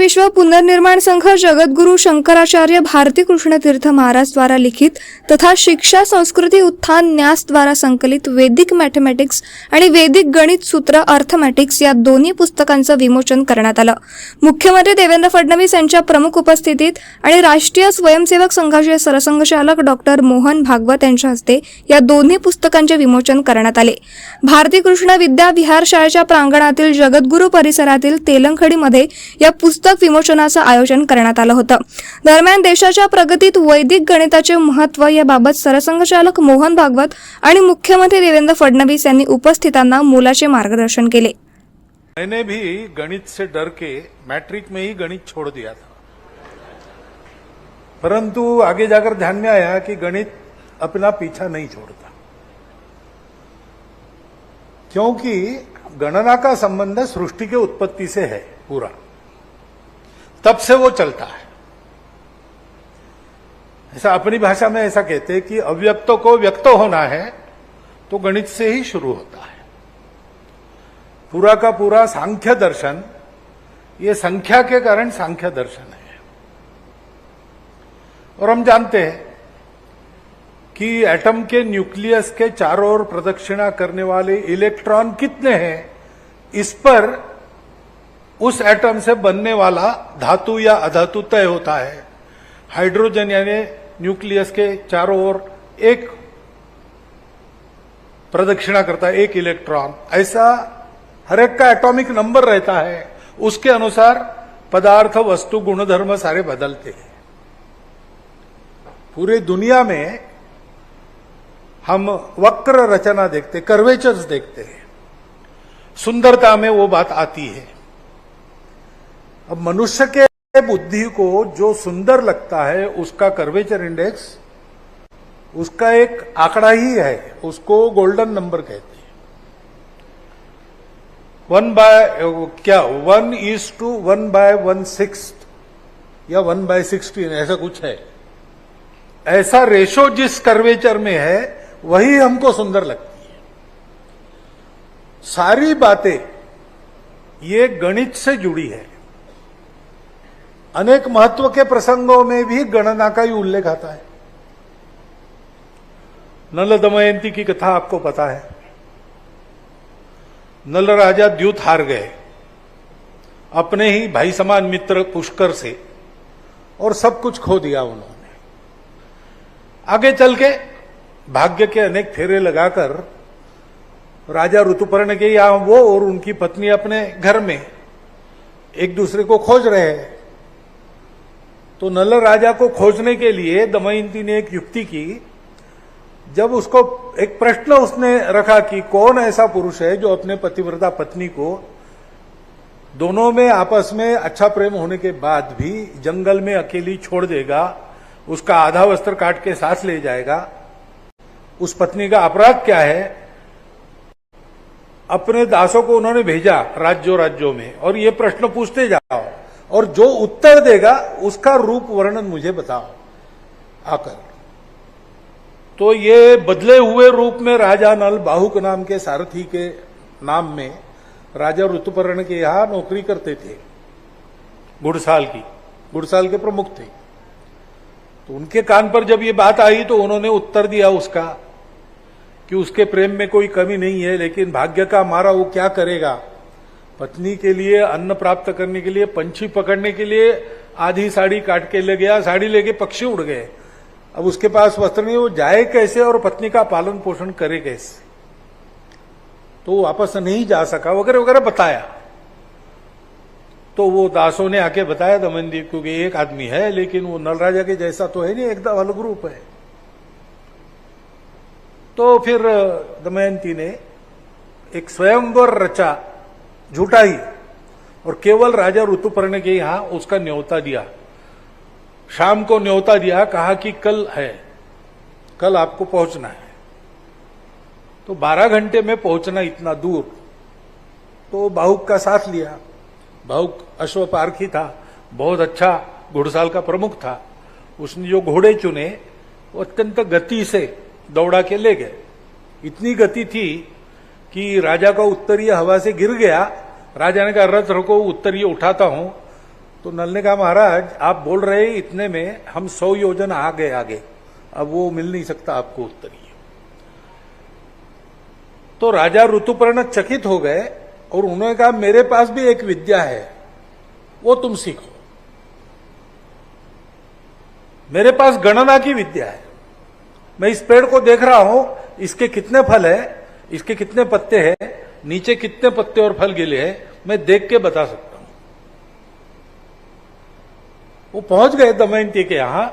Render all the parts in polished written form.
विश्व पुनर्निर्माण संघ जगद्गुरु शंकराचार्य भारती कृष्ण तीर्थ महाराज द्वारा लिखित तथा शिक्षा संस्कृति उत्थान न्यास द्वारा संकलित वैदिक मॅथमॅटिक्स आणि वैदिक गणित सूत्र अर्थमॅटिक्स या दोन्ही पुस्तकांचं विमोचन करण्यात आलं। मुख्यमंत्री देवेंद्र फडणवीस यांच्या प्रमुख उपस्थितीत आणि राष्ट्रीय स्वयंसेवक संघाचे सरसंघचालक डॉक्टर मोहन भागवत यांच्या हस्ते या दोन्ही पुस्तकांचे विमोचन करण्यात आले। भारती कृष्ण विद्या विहार शाळेच्या प्रांगणातील जगद्गुरु परिसरातील तेलंखडीमध्ये या पुस्तक विमोचनाचं आयोजन करण्यात आलं होतं। दरम्यान देशाच्या प्रगतीत वैदिक गणिताचे महत्त्व याबाबत सरसंघचालक मोहन भागवत आणि मुख्यमंत्री देवेंद्र फडणवीस यांनी उपस्थितांना मोलाचे मार्गदर्शन केले। मैंने भी गणित से डर के मैट्रिक में ही गणित छोड़ दिया था, परंतु आगे जाकर ध्यान में आया कि गणित अपना पीछा नहीं छोड़ता, क्योंकि गणना का संबंध सृष्टि के उत्पत्ति से है पूरा, तब से वो चलता है। ऐसा अपनी भाषा में ऐसा कहते हैं कि अव्यक्तों को व्यक्त होना है तो गणित से ही शुरू होता है। पूरा का पूरा सांख्य दर्शन ये संख्या के कारण सांख्य दर्शन है। और हम जानते हैं कि एटम के न्यूक्लियस के चारों ओर प्रदक्षिणा करने वाले इलेक्ट्रॉन कितने हैं, इस पर उस एटम से बनने वाला धातु या अधातु तय होता है। हाइड्रोजन यानी न्यूक्लियस के चारों ओर एक प्रदक्षिणा करता है, एक इलेक्ट्रॉन, ऐसा हर एक का एटॉमिक नंबर रहता है। उसके अनुसार पदार्थ वस्तु गुणधर्म सारे बदलते हैं। पूरी दुनिया में हम वक्र रचना देखते, कर्वेचर्स देखते हैं, सुंदरता में वो बात आती है। अब मनुष्य के बुद्धि को जो सुंदर लगता है उसका कर्वेचर इंडेक्स, उसका एक आंकड़ा ही है, उसको गोल्डन नंबर कहते हैं। 1/1/1/1/6 या 1/16 ऐसा कुछ है। ऐसा रेशो जिस कर्वेचर में है वही हमको सुंदर लगती है। सारी बातें ये गणित से जुड़ी है। अनेक महत्व के प्रसंगों में भी गणना का ही उल्लेख आता है। नल दमयंती की कथा आपको पता है। नल राजा द्यूत हार गए अपने ही भाई समान मित्र पुष्कर से, और सब कुछ खो दिया उन्होंने। आगे चल के भाग्य के अनेक फेरे लगाकर राजा ऋतुपर्ण के यहां वो और उनकी पत्नी अपने घर में एक दूसरे को खोज रहे हैं। तो नल राजा को खोजने के लिए दमयंती ने एक युक्ति की। जब उसको एक प्रश्न उसने रखा कि कौन ऐसा पुरुष है जो अपने पतिव्रता पत्नी को दोनों में आपस में अच्छा प्रेम होने के बाद भी जंगल में अकेली छोड़ देगा, उसका आधा वस्त्र काट के साथ ले जाएगा, उस पत्नी का अपराध क्या है। अपने दासों को उन्होंने भेजा राज्यों राज्यों में, और ये प्रश्न पूछते जाओ, और जो उत्तर देगा उसका रूप वर्णन मुझे बताओ आकर। तो ये बदले हुए रूप में राजा नल बाहुक नाम के सारथी के नाम में राजा ऋतुपर्ण के यहां नौकरी करते थे, घुड़साल के प्रमुख थे। तो उनके कान पर जब ये बात आई तो उन्होंने उत्तर दिया उसका कि उसके प्रेम में कोई कमी नहीं है, लेकिन भाग्य का मारा वो क्या करेगा। पत्नी के लिए अन्न प्राप्त करने के लिए, पंछी पकड़ने के लिए आधी साड़ी काट के ले गया, साड़ी लेके पक्षी उड़ गए। अब उसके पास वस्त्र नहीं, वो जाए कैसे और पत्नी का पालन पोषण करे कैसे। तो वो वापस नहीं जा सका वगैरह वगैरह बताया। तो वो दासों ने आके बताया दमयंती को कि एक आदमी है, लेकिन वो नल राजा के जैसा तो है नहीं, एकदम अलग रूप है। तो फिर दमयंती ने एक स्वयंवर रचा, झूठा ही, और केवल राजा ऋतुपर्ण के यहां उसका न्योता दिया। शाम को न्योता दिया, कहा कि कल है, कल आपको पहुंचना है। तो 12 घंटे में पहुंचना इतना दूर, तो बाहुक का साथ लिया। बाहुक अश्वपारखी था, बहुत अच्छा घुड़साल का प्रमुख था। उसने जो घोड़े चुने वो अत्यंत गति से दौड़ा के ले गए। इतनी गति थी कि राजा का उत्तरीय हवा से गिर गया। राजा ने कहा रथ रखो, उत्तरीय उठाता हूं। तो नल ने कहा महाराज आप बोल रहे इतने में हम 100 योजन आ गए आगे, अब वो मिल नहीं सकता आपको उत्तर ही। तो राजा ऋतुपर्ण चकित हो गए और उन्होंने कहा मेरे पास भी एक विद्या है, वो तुम सीखो। मेरे पास गणना की विद्या है। मैं इस पेड़ को देख रहा हूं, इसके कितने फल है, इसके कितने पत्ते हैं, नीचे कितने पत्ते और फल गिले हैं, मैं देख के बता सकता हूं। वो पहुंच गए दमयंती के यहां।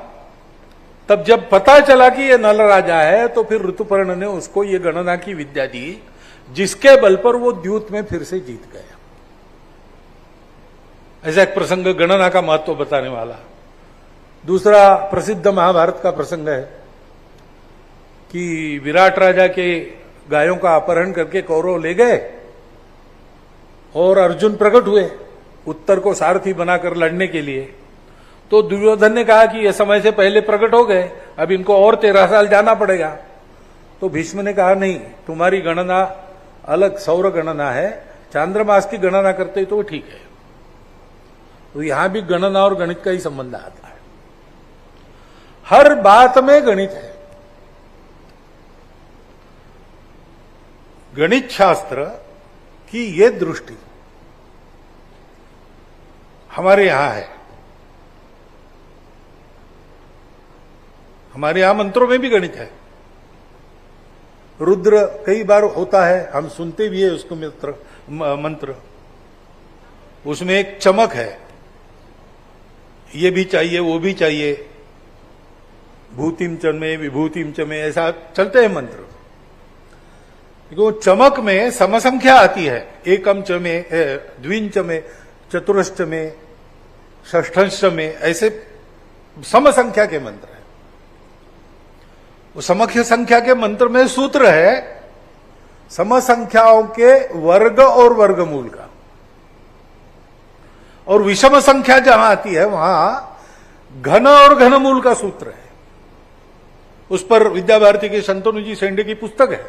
तब जब पता चला कि ये नल राजा है तो फिर ऋतुपर्ण ने उसको ये गणना की विद्या दी, जिसके बल पर वो द्यूत में फिर से जीत गया। ऐसा एक प्रसंग गणना का महत्व बताने वाला। दूसरा प्रसिद्ध महाभारत का प्रसंग है कि विराट राजा के गायों का अपहरण करके कौरव ले गए और अर्जुन प्रकट हुए उत्तर को सारथी बनाकर लड़ने के लिए। तो दुर्योधन ने कहा कि यह समय से पहले प्रकट हो गए, अब इनको और 13 साल जाना पड़ेगा। तो भीष्म ने कहा नहीं, तुम्हारी गणना अलग सौर गणना है, चांद्रमास की गणना करते तो ठीक है। तो यहां भी गणना और गणित का ही संबंध आता है। हर बात में गणित है। गणित शास्त्र की ये दृष्टि हमारे यहां है। हमारे यहां मंत्रों में भी गणित है। रुद्र कई बार होता है, हम सुनते भी है उसको मंत्र। उसमें एक चमक है, ये भी चाहिए वो भी चाहिए, भूतिम चमे विभूतिम चमे, ऐसा चलते हैं मंत्र। वो चमक में समसंख्या आती है, एकम चमे, द्विंच में, चतुरश्च में, षष्ठंश में, ऐसे समसंख्या के मंत्र है। वो समख्य संख्या के मंत्र में सूत्र है समसंख्याओं के वर्ग और वर्गमूल का। और विषम संख्या जहां आती है वहां घन और घनमूल का सूत्र है। उस पर विद्या भारती के शंतनु जी सेंडे की पुस्तक है।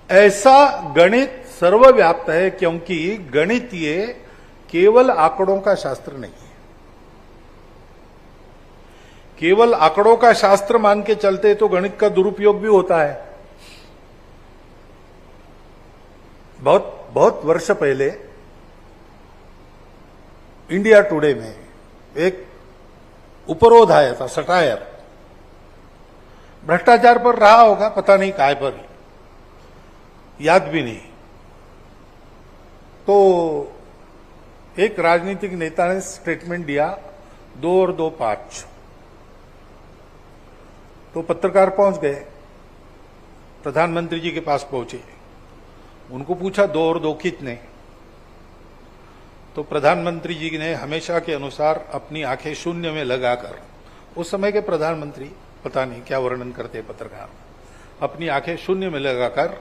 ऐसा गणित सर्वव्याप्त है, क्योंकि गणित ये केवल आंकड़ों का शास्त्र नहीं है। केवल आंकड़ों का शास्त्र मान के चलते तो गणित का दुरुपयोग भी होता है। बहुत बहुत वर्ष पहले इंडिया टुडे में एक उपरोध आया था, सटायर, भ्रष्टाचार पर रहा होगा, पता नहीं काय पर, याद भी नहीं। तो एक राजनीतिक नेता ने स्टेटमेंट दिया 2 और 2 5। तो पत्रकार पहुंच गए, प्रधानमंत्री जी के पास पहुंचे, उनको पूछा 2 और 2 कितने। तो प्रधानमंत्री जी ने हमेशा के अनुसार अपनी आंखें शून्य में लगाकर, उस समय के प्रधानमंत्री पता नहीं क्या वर्णन करते पत्रकार, अपनी आंखें शून्य में लगाकर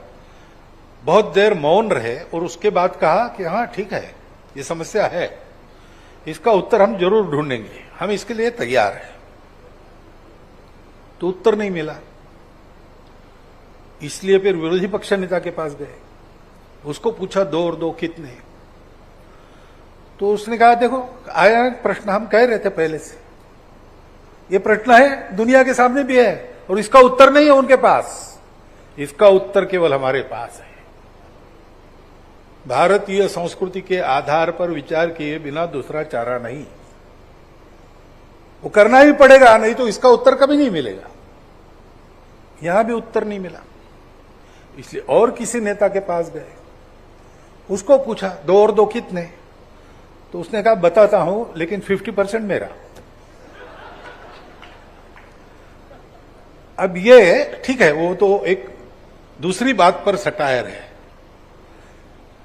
बहुत देर मौन रहे और उसके बाद कहा कि हाँ ठीक है, ये समस्या है, इसका उत्तर हम जरूर ढूंढेंगे, हम इसके लिए तैयार हैं। तो उत्तर नहीं मिला, इसलिए फिर विरोधी पक्ष नेता के पास गए, उसको पूछा 2 और 2 कितने। तो उसने कहा देखो आया प्रश्न, हम कह रहे थे पहले से, ये प्रश्न है, दुनिया के सामने भी है, और इसका उत्तर नहीं है उनके पास, इसका उत्तर केवल हमारे पास है। भारतीय संस्कृति के आधार पर विचार किए बिना दूसरा चारा नहीं, वो करना ही पड़ेगा, नहीं तो इसका उत्तर कभी नहीं मिलेगा। यहां भी उत्तर नहीं मिला, इसलिए और किसी नेता के पास गए, उसको पूछा 2 और 2 कितने। तो उसने कहा बताता हूं, लेकिन 50% मेरा। अब ये ठीक है, वो तो एक दूसरी बात पर सटायर है,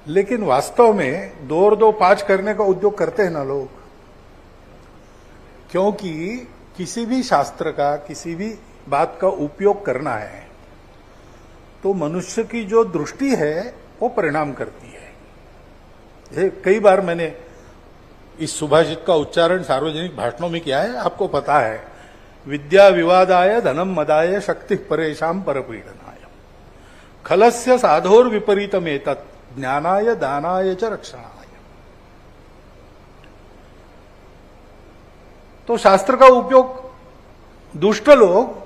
लेकिन वास्तव में 2 और 2 5 करने का उद्योग करते हैं ना लोग, क्योंकि किसी भी शास्त्र का, किसी भी बात का उपयोग करना है तो मनुष्य की जो दृष्टि है वो परिणाम करती है। कई बार मैंने इस सुभाषित का उच्चारण सार्वजनिक भाषणों में किया है, आपको पता है, विद्या विवादाय धनम मदाय शक्ति परेशान परपीडनाय खलस्य साधोर विपरीतमेतत् ज्ञानाय दानाय च रक्षणाय। तो शास्त्र का उपयोग दुष्ट लोग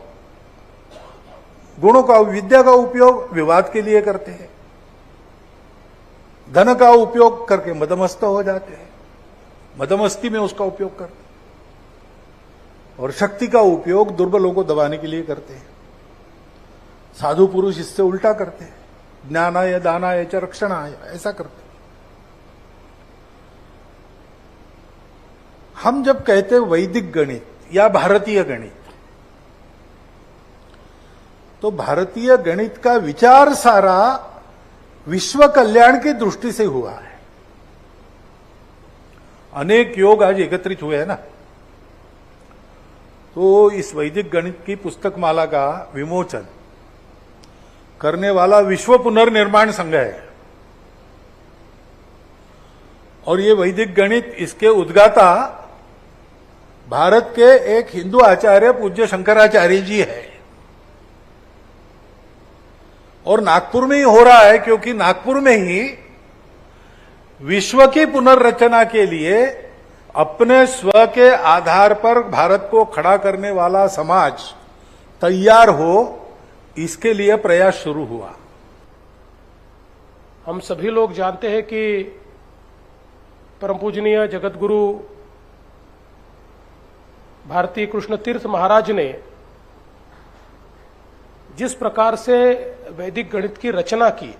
गुणों का, विद्या का उपयोग विवाद के लिए करते हैं, धन का उपयोग करके मदमस्त हो जाते हैं, मदमस्ती में उसका उपयोग करते हैं, और शक्ति का उपयोग दुर्बलों को दबाने के लिए करते हैं। साधु पुरुष इससे उल्टा करते हैं, ज्ञानाय दानाय च रक्षणाय, ऐसा करते हैं। हम जब कहते हैं वैदिक गणित या भारतीय गणित, तो भारतीय गणित का विचार सारा विश्व कल्याण की दृष्टि से हुआ है। अनेक योग आज एकत्रित हुए हैं ना, तो इस वैदिक गणित की पुस्तक माला का विमोचन करने वाला विश्व पुनर्निर्माण संघ है, और ये वैदिक गणित, इसके उद्गाता भारत के एक हिंदू आचार्य पूज्य शंकराचार्य जी है, और नागपुर में ही हो रहा है, क्योंकि नागपुर में ही विश्व की पुनर्रचना के लिए अपने स्व के आधार पर भारत को खड़ा करने वाला समाज तैयार हो, इसके लिए प्रयास शुरू हुआ। हम सभी लोग जानते हैं कि परम पूजनीय जगतगुरु भारती कृष्ण तीर्थ महाराज ने जिस प्रकार से वैदिक गणित की रचना की,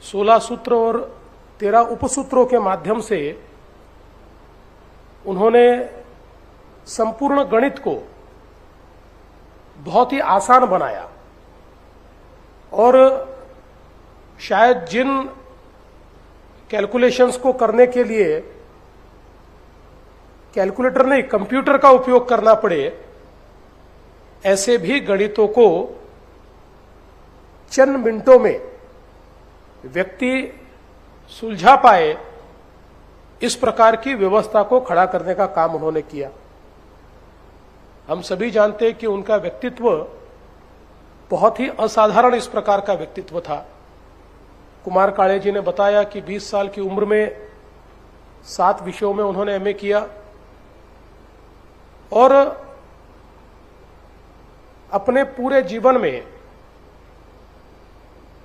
16 सूत्र और 13 उपसूत्रों के माध्यम से उन्होंने संपूर्ण गणित को बहुत ही आसान बनाया, और शायद जिन कैलकुलेशंस को करने के लिए कैलकुलेटर नहीं कंप्यूटर का उपयोग करना पड़े, ऐसे भी गणितों को चंद मिनटों में व्यक्ति सुलझा पाए, इस प्रकार की व्यवस्था को खड़ा करने का काम उन्होंने किया। हम सभी जानते हैं कि उनका व्यक्तित्व बहुत ही असाधारण इस प्रकार का व्यक्तित्व था। कुमार काळे जी ने बताया कि 20 साल की उम्र में 7 विषयों में उन्होंने एमए किया, और अपने पूरे जीवन में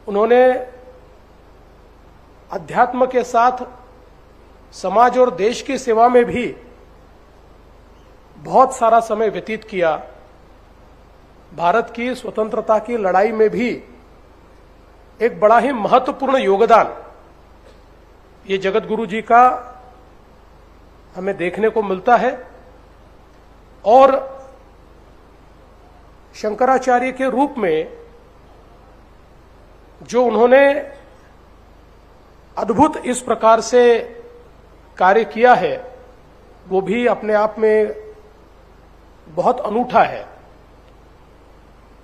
उन्होंने अध्यात्म के साथ समाज और देश की सेवा में भी बहुत सारा समय व्यतीत किया। भारत की स्वतंत्रता की लड़ाई में भी एक बड़ा ही महत्वपूर्ण योगदान ये जगतगुरु जी का हमें देखने को मिलता है, और शंकराचार्य के रूप में जो उन्होंने अद्भुत इस प्रकार से कार्य किया है, वो भी अपने आप में बहुत अनूठा है।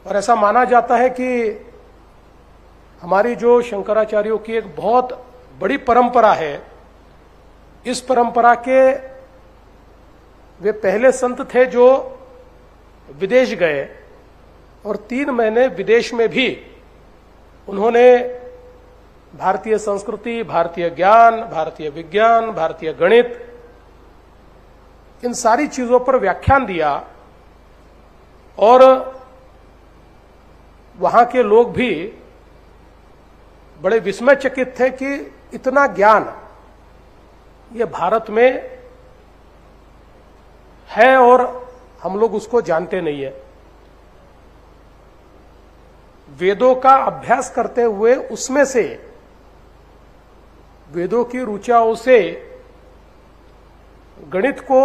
और ऐसा माना जाता है कि हमारी जो शंकराचार्यों की एक बहुत बड़ी परंपरा है, इस परंपरा के वे पहले संत थे जो विदेश गए, और 3 महीने विदेश में भी उन्होंने भारतीय संस्कृति, भारतीय ज्ञान, भारतीय विज्ञान, भारतीय गणित, इन सारी चीजों पर व्याख्यान दिया, और वहां के लोग भी बड़े विस्मयचकित थे कि इतना ज्ञान ये भारत में है और हम लोग उसको जानते नहीं है। वेदों का अभ्यास करते हुए उसमें से, वेदों की ऋचाओं से गणित को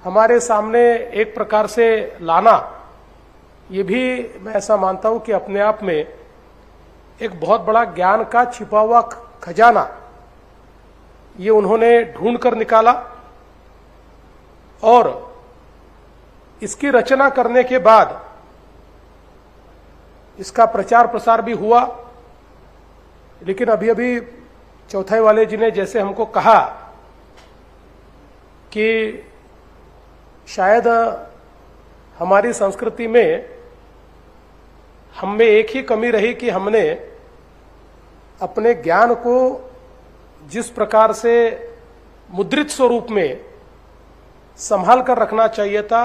हमारे सामने एक प्रकार से लाना, ये भी मैं ऐसा मानता हूं कि अपने आप में एक बहुत बड़ा ज्ञान का छिपा हुआ खजाना ये उन्होंने ढूंढ कर निकाला, और इसकी रचना करने के बाद इसका प्रचार प्रसार भी हुआ। लेकिन अभी अभी चौथाई वाले जी ने जैसे हमको कहा कि शायद हमारी संस्कृति में हम में एक ही कमी रही कि हमने अपने ज्ञान को जिस प्रकार से मुद्रित स्वरूप में संभाल कर रखना चाहिए था।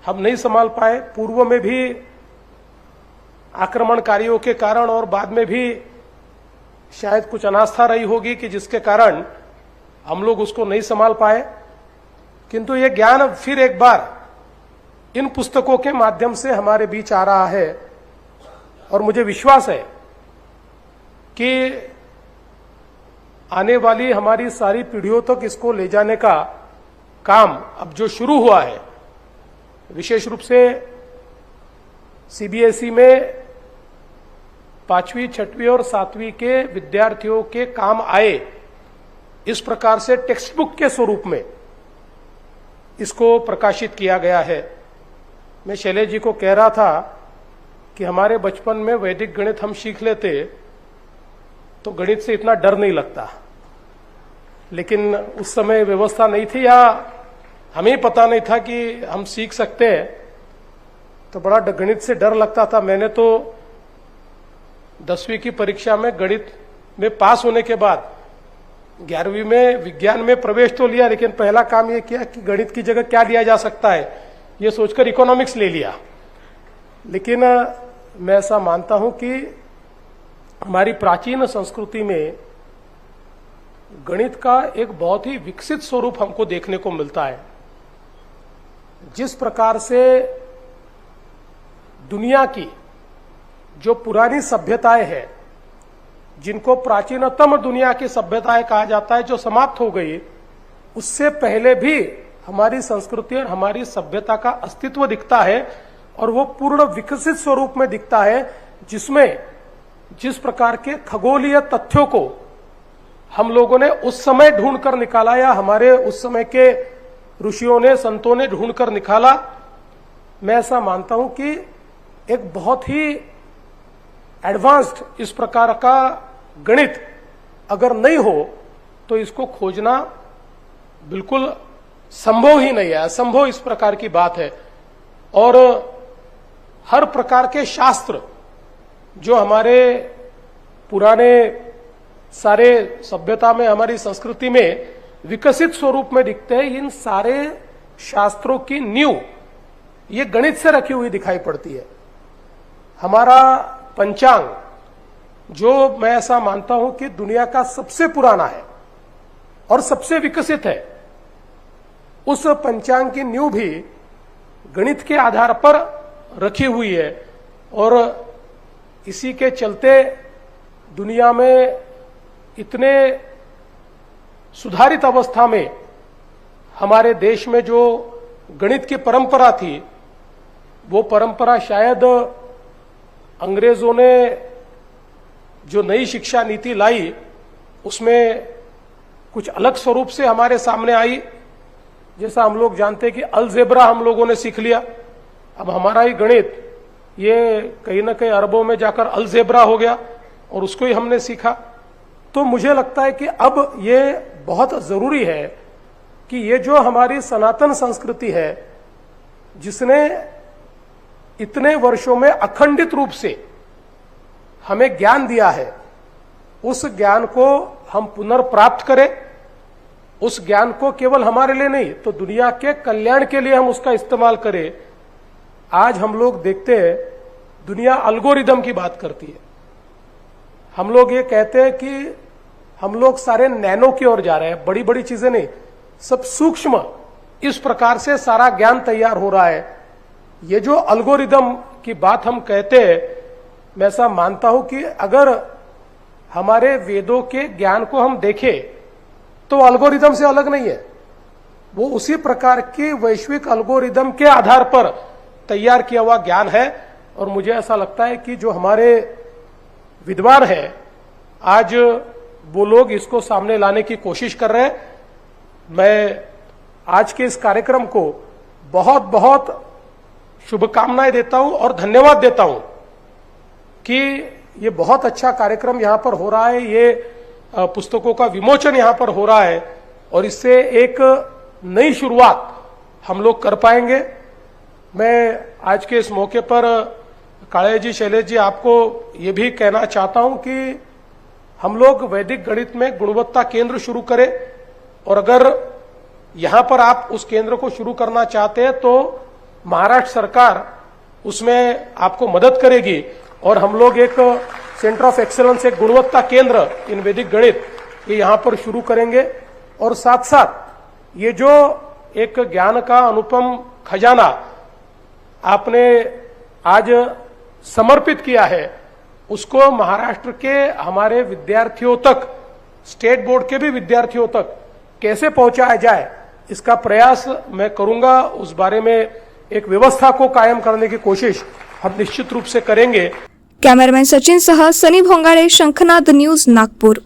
हम नहीं संभाल पाए। पूर्व में भी आक्रमणकारियों के कारण और बाद में भी शायद कुछ अनास्था रही होगी कि जिसके कारण हम लोग उसको नहीं संभाल पाए। किंतु ये ज्ञान फिर एक बार इन पुस्तकों के माध्यम से हमारे बीच आ रहा है और मुझे विश्वास है कि आने वाली हमारी सारी पीढ़ियों तक इसको ले जाने का काम अब जो शुरू हुआ है, विशेष रूप से सीबीएसई में 5वीं, 6वीं और 7वीं के विद्यार्थियों के काम आए, इस प्रकार से टेक्स्ट बुक के स्वरूप में इसको प्रकाशित किया गया है। मैं शैलेश जी को कह रहा था कि हमारे बचपन में वैदिक गणित हम सीख लेते तो गणित से इतना डर नहीं लगता, लेकिन उस समय व्यवस्था नहीं थी या हमें पता नहीं था कि हम सीख सकते हैं, तो बड़ा गणित से डर लगता था। मैंने तो 10वीं की परीक्षा में गणित में पास होने के बाद 11वीं में विज्ञान में प्रवेश तो लिया, लेकिन पहला काम यह किया कि गणित की जगह क्या लिया जा सकता है, यह सोचकर इकोनॉमिक्स ले लिया। लेकिन मैं ऐसा मानता हूं कि हमारी प्राचीन संस्कृति में गणित का एक बहुत ही विकसित स्वरूप हमको देखने को मिलता है। जिस प्रकार से दुनिया की जो पुरानी सभ्यताएं हैं, जिनको प्राचीनतम दुनिया की सभ्यताएं कहा जाता है, जो समाप्त हो गई, उससे पहले भी हमारी संस्कृति और हमारी सभ्यता का अस्तित्व दिखता है और वो पूर्ण विकसित स्वरूप में दिखता है, जिसमें जिस प्रकार के खगोलीय तथ्यों को हम लोगों ने उस समय ढूंढकर निकाला या हमारे उस समय के ऋषियों ने, संतों ने ढूंढकर निकाला, मैं ऐसा मानता हूं कि एक बहुत ही एडवांस्ड इस प्रकार का गणित अगर नहीं हो तो इसको खोजना बिल्कुल संभव ही नहीं है, असंभव इस प्रकार की बात है। और हर प्रकार के शास्त्र जो हमारे पुराने सारे सभ्यता में, हमारी संस्कृति में विकसित स्वरूप में दिखते हैं, इन सारे शास्त्रों की नींव ये गणित से रखी हुई दिखाई पड़ती है। हमारा पंचांग, जो मैं ऐसा मानता हूं कि दुनिया का सबसे पुराना है और सबसे विकसित है, उस पंचांग की नींव भी गणित के आधार पर रखी हुई है। और इसी के चलते दुनिया में इतने सुधारित अवस्था में हमारे देश में जो गणित की परंपरा थी, वो परंपरा शायद अंग्रेजों ने जो नई शिक्षा नीति लाई उसमें कुछ अलग स्वरूप से हमारे सामने आई। जैसा हम लोग जानते हैं कि अलजेब्रा हम लोगों ने सीख लिया, अब हमारा ही गणित ये कहीं ना कहीं अरबों में जाकर अलजेब्रा हो गया और उसको ही हमने सीखा। तो मुझे लगता है कि अब ये बहुत जरूरी है कि ये जो हमारी सनातन संस्कृति है, जिसने इतने वर्षों में अखंडित रूप से हमें ज्ञान दिया है, उस ज्ञान को हम पुनर्प्राप्त करें। उस ज्ञान को केवल हमारे लिए नहीं तो दुनिया के कल्याण के लिए हम उसका इस्तेमाल करें। आज हम लोग देखते हैं दुनिया एल्गोरिदम की बात करती है। हम लोग ये कहते हैं कि हम लोग सारे नैनो की ओर जा रहे हैं, बड़ी बड़ी चीजें नहीं, सब सूक्ष्म, इस प्रकार से सारा ज्ञान तैयार हो रहा है। ये जो एल्गोरिदम की बात हम कहते हैं, मैं ऐसा मानता हूं कि अगर हमारे वेदों के ज्ञान को हम देखें तो एल्गोरिदम से अलग नहीं है, वो उसी प्रकार की वैश्विक एल्गोरिदम के आधार पर तैयार किया हुआ ज्ञान है। और मुझे ऐसा लगता है कि जो हमारे विद्वान हैं, आज वो लोग इसको सामने लाने की कोशिश कर रहे हैं। मैं आज के इस कार्यक्रम को बहुत बहुत शुभकामनाएं देता हूं और धन्यवाद देता हूं कि ये बहुत अच्छा कार्यक्रम यहां पर हो रहा है, ये पुस्तकों का विमोचन यहां पर हो रहा है और इससे एक नई शुरुआत हम लोग कर पाएंगे। मैं आज के इस मौके पर काळे जी, शैलेश जी, आपको ये भी कहना चाहता हूं कि हम लोग वैदिक गणित में गुणवत्ता केंद्र शुरू करें। और अगर यहां पर आप उस केंद्र को शुरू करना चाहते हैं तो महाराष्ट्र सरकार उसमें आपको मदद करेगी और हम लोग एक सेंटर ऑफ एक्सेलेंस, एक गुणवत्ता केंद्र इन वैदिक गणित ये यहां पर शुरू करेंगे। और साथ साथ ये जो एक ज्ञान का अनुपम खजाना आपने आज समर्पित किया है उसको महाराष्ट्र के हमारे विद्यार्थियों तक, स्टेट बोर्ड के भी विद्यार्थियों तक कैसे पहुंचाया जाए इसका प्रयास मैं करूंगा। उस बारे में एक व्यवस्था को कायम करने की कोशिश हम निश्चित रूप से करेंगे। कॅमेरामॅन सचिन सह सनी भोंगाडे, शंखनाद न्यूज, नागपूर।